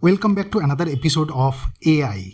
Welcome back to another episode of AI.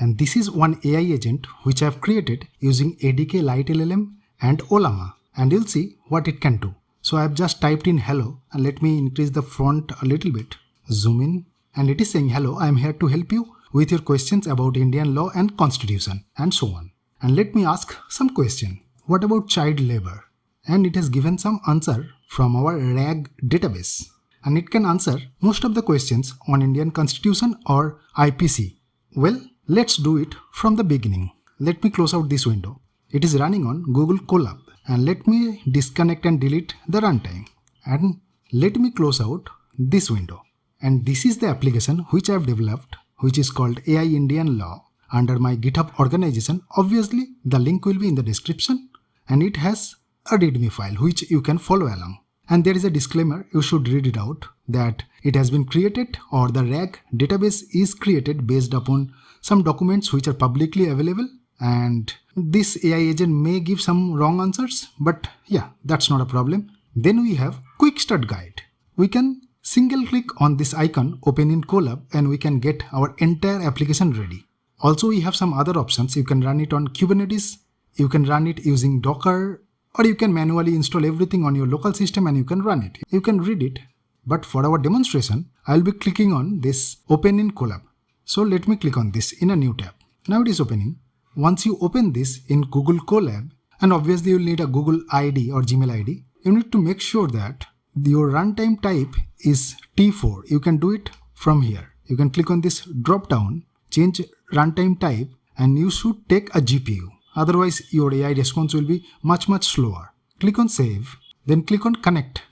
And this is one AI agent which I have created using ADK LiteLlm and Ollama. And you'll see what it can do. So I have just typed in hello and let me increase the font a little bit. Zoom in and it is saying hello, I am here to help you with your questions about Indian law and constitution and so on. And let me ask some question. What about child labor? And it has given some answer from our RAG database. And it can answer most of the questions on Indian Constitution or IPC. Well, let's do it from the beginning. Let me close out this window. It is running on Google Colab. And let me disconnect and delete the runtime. And let me close out this window. And this is the application which I have developed, which is called AI Indian Law under my GitHub organization. Obviously, the link will be in the description. And it has a README file which you can follow along. And there is a disclaimer, you should read it out, that it has been created or the RAG database is created based upon some documents which are publicly available, and this AI agent may give some wrong answers, but yeah, that's not a problem. Then we have quick start guide. We can single click on this icon, open in Colab, and we can get our entire application ready. Also, we have some other options. You can run it on Kubernetes, you can run it using Docker, or you can manually install everything on your local system and you can run it. You can read it. But for our demonstration, I'll be clicking on this Open in Colab. So let me click on this in a new tab. Now it is opening. Once you open this in Google Colab, and obviously you'll need a Google ID or Gmail ID, you need to make sure that your runtime type is T4. You can do it from here. You can click on this drop down, change runtime type, and you should take a GPU. Otherwise, your AI response will be much slower. Click on save, then click on connect.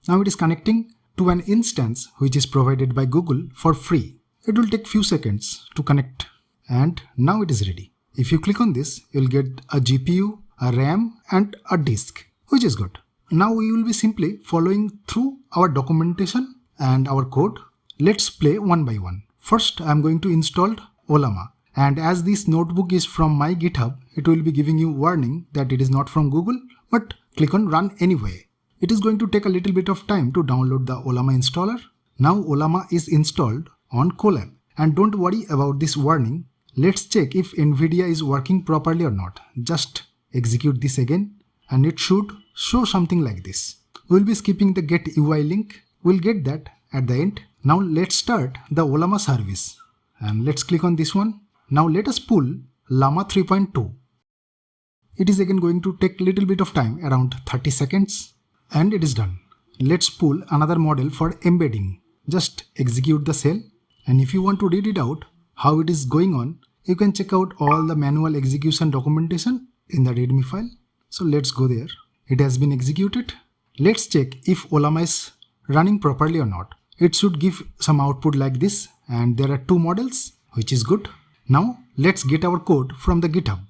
Now it is connecting to an instance which is provided by Google for free. It will take few seconds to connect. And now it is ready. If you click on this, you'll get a GPU, a RAM and a disk, which is good. Now we will be simply following through our documentation and our code. Let's play one by one. First, I'm going to install Ollama. And as this notebook is from my GitHub, it will be giving you warning that it is not from Google, but click on run anyway. It is going to take a little bit of time to download the Ollama installer. Now Ollama is installed on Colab. And don't worry about this warning. Let's check if Nvidia is working properly or not. Just execute this again and it should show something like this. We'll be skipping the get UI link. We'll get that at the end. Now let's start the Ollama service. And let's click on this one. Now let us pull Llama 3.2. It is again going to take a little bit of time, around 30 seconds. And it is done. Let's pull another model for embedding. Just execute the cell. And if you want to read it out, how it is going on, you can check out all the manual execution documentation in the README file. So let's go there. It has been executed. Let's check if Ollama is running properly or not. It should give some output like this. And there are two models, which is good. Now let's get our code from the GitHub.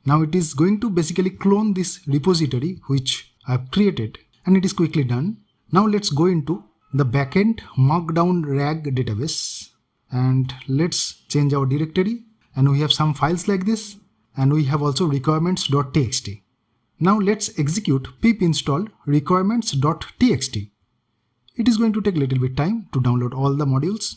Now it is going to basically clone this repository which I have created, and it is quickly done. Now let's go into the backend markdown RAG database and let's change our directory, and we have some files like this, and we have also requirements.txt. Now let's execute pip install requirements.txt. It is going to take a little bit time to download all the modules,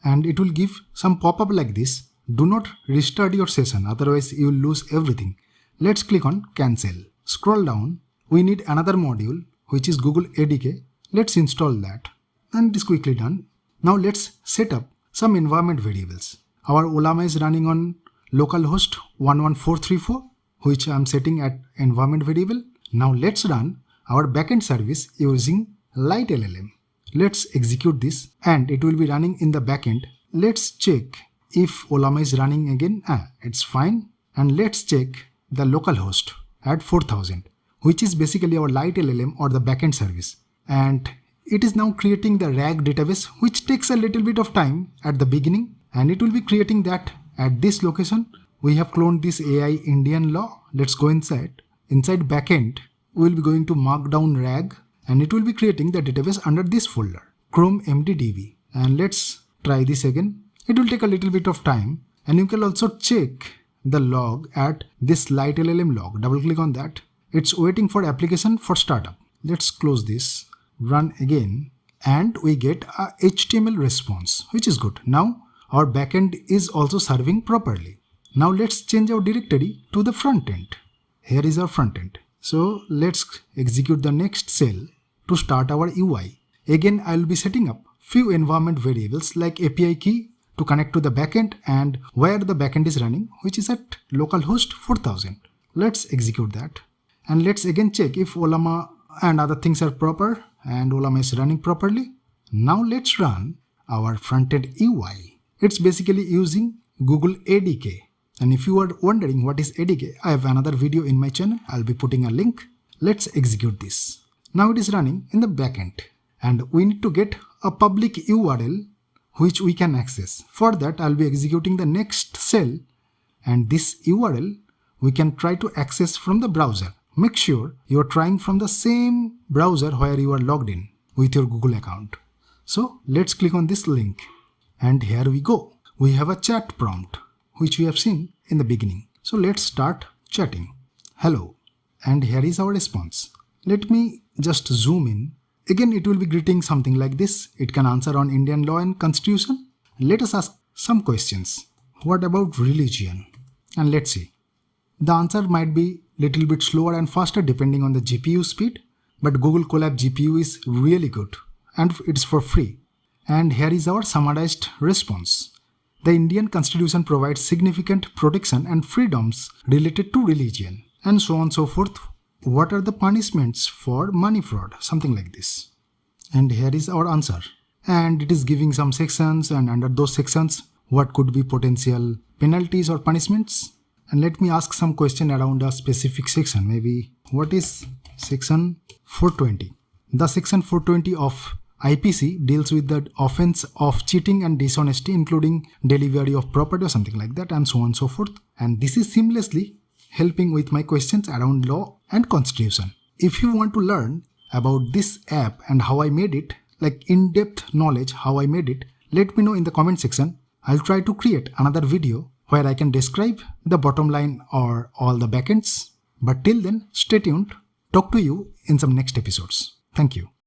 and it will give some pop-up like this. Do not restart your session, otherwise you will lose everything. Let's click on cancel. Scroll down. We need another module which is Google ADK. Let's install that. And it is quickly done. Now let's set up some environment variables. Our Ollama is running on localhost 11434, which I am setting at environment variable. Now let's run our backend service using LiteLlm. Let's execute this and it will be running in the backend. Let's check if Ollama is running again. It's fine. And let's check the localhost at 4000, which is basically our LiteLlm or the backend service. And it is now creating the RAG database, which takes a little bit of time at the beginning. And it will be creating that at this location. We have cloned this AI Indian Law. Let's go inside. Inside backend, we will be going to markdown RAG, and it will be creating the database under this folder, Chrome MDDB. And let's try this again. It will take a little bit of time, and you can also check the log at this LiteLlm log. Double click on that. It's waiting for application for startup. Let's close this, run again, and we get a HTML response, which is good. Now our backend is also serving properly. Now let's change our directory to the front end. Here is our front end. So let's execute the next cell to start our UI. Again, I will be setting up few environment variables like API key to connect to the backend and where the backend is running, which is at localhost 4000. Let's execute that. And let's again check if Ollama and other things are proper and Ollama is running properly. Now let's run our front-end UI. It's basically using Google ADK. And if you are wondering what is ADK, I have another video in my channel. I'll be putting a link. Let's execute this. Now it is running in the backend and we need to get a public URL which we can access. For that, I'll be executing the next cell and this URL we can try to access from the browser. Make sure you are trying from the same browser where you are logged in with your Google account. So let's click on this link and here we go. We have a chat prompt which we have seen in the beginning. So let's start chatting. Hello. And here is our response. Let me just zoom in. Again, it will be greeting something like this. It can answer on Indian law and constitution. Let us ask some questions. What about religion? And let's see. The answer might be little bit slower and faster depending on the GPU speed, but Google Colab GPU is really good and it's for free. And here is our summarized response. The Indian Constitution provides significant protection and freedoms related to religion, and so on and so forth. What are the punishments for money fraud? Something like this. And here is our answer. And it is giving some sections, and under those sections, what could be potential penalties or punishments? And let me ask some question around a specific section. Maybe what is section 420? The section 420 of IPC deals with the offense of cheating and dishonesty, including delivery of property or something like that, and so on and so forth. And this is seamlessly helping with my questions around law and constitution. If you want to learn about this app and how I made it, like in-depth knowledge how I made it, let me know in the comment section. I'll try to create another video where I can describe the bottom line or all the backends. But till then, stay tuned. Talk to you in some next episodes. Thank you.